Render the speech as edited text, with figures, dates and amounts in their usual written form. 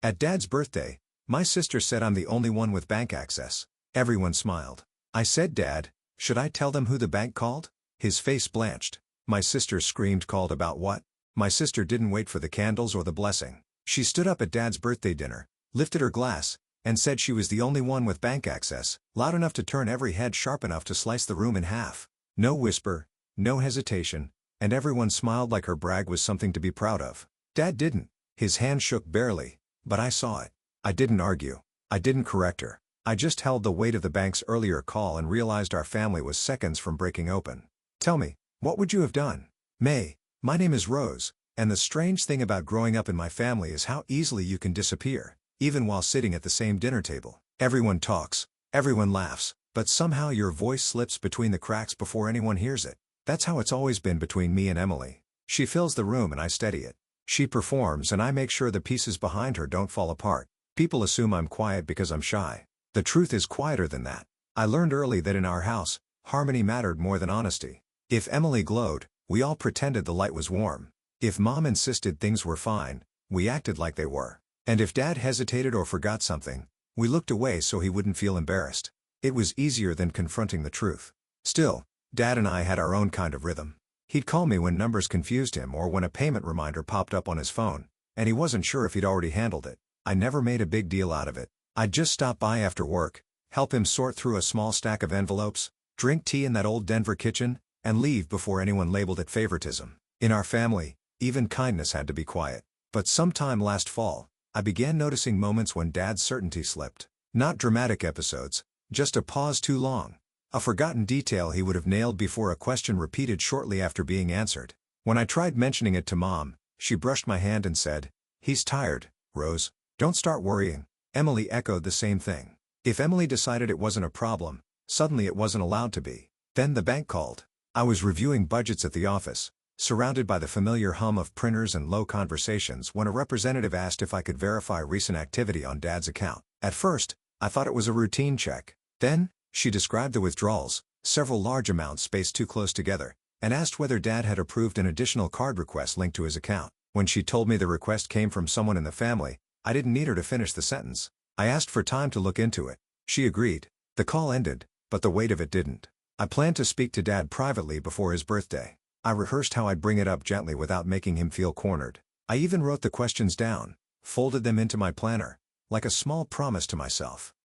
At Dad's birthday, my sister said I'm the only one with bank access. Everyone smiled. I said, Dad, should I tell them who the bank called? His face blanched. My sister screamed, called about what? My sister didn't wait for the candles or the blessing. She stood up at Dad's birthday dinner, lifted her glass, and said she was the only one with bank access, loud enough to turn every head, sharp enough to slice the room in half. No whisper, no hesitation, and everyone smiled like her brag was something to be proud of. Dad didn't. His hand shook barely, but I saw it. I didn't argue. I didn't correct her. I just held the weight of the bank's earlier call and realized our family was seconds from breaking open. Tell me, what would you have done? May, my name is Rose, and the strange thing about growing up in my family is how easily you can disappear, even while sitting at the same dinner table. Everyone talks, everyone laughs, but somehow your voice slips between the cracks before anyone hears it. That's how it's always been between me and Emily. She fills the room and I steady it. She performs and I make sure the pieces behind her don't fall apart. People assume I'm quiet because I'm shy. The truth is quieter than that. I learned early that in our house, harmony mattered more than honesty. If Emily glowed, we all pretended the light was warm. If Mom insisted things were fine, we acted like they were. And if Dad hesitated or forgot something, we looked away so he wouldn't feel embarrassed. It was easier than confronting the truth. Still, Dad and I had our own kind of rhythm. He'd call me when numbers confused him or when a payment reminder popped up on his phone, and he wasn't sure if he'd already handled it. I never made a big deal out of it. I'd just stop by after work, help him sort through a small stack of envelopes, drink tea in that old Denver kitchen, and leave before anyone labeled it favoritism. In our family, even kindness had to be quiet. But sometime last fall, I began noticing moments when Dad's certainty slipped. Not dramatic episodes, just a pause too long. A forgotten detail he would have nailed before a question repeated shortly after being answered. When I tried mentioning it to Mom, she brushed my hand and said, "He's tired, Rose. Don't start worrying." Emily echoed the same thing. If Emily decided it wasn't a problem, suddenly it wasn't allowed to be. Then the bank called. I was reviewing budgets at the office, surrounded by the familiar hum of printers and low conversations when a representative asked if I could verify recent activity on Dad's account. At first, I thought it was a routine check. Then, she described the withdrawals, several large amounts spaced too close together, and asked whether Dad had approved an additional card request linked to his account. When she told me the request came from someone in the family, I didn't need her to finish the sentence. I asked for time to look into it. She agreed. The call ended, but the weight of it didn't. I planned to speak to Dad privately before his birthday. I rehearsed how I'd bring it up gently without making him feel cornered. I even wrote the questions down, folded them into my planner, like a small promise to myself.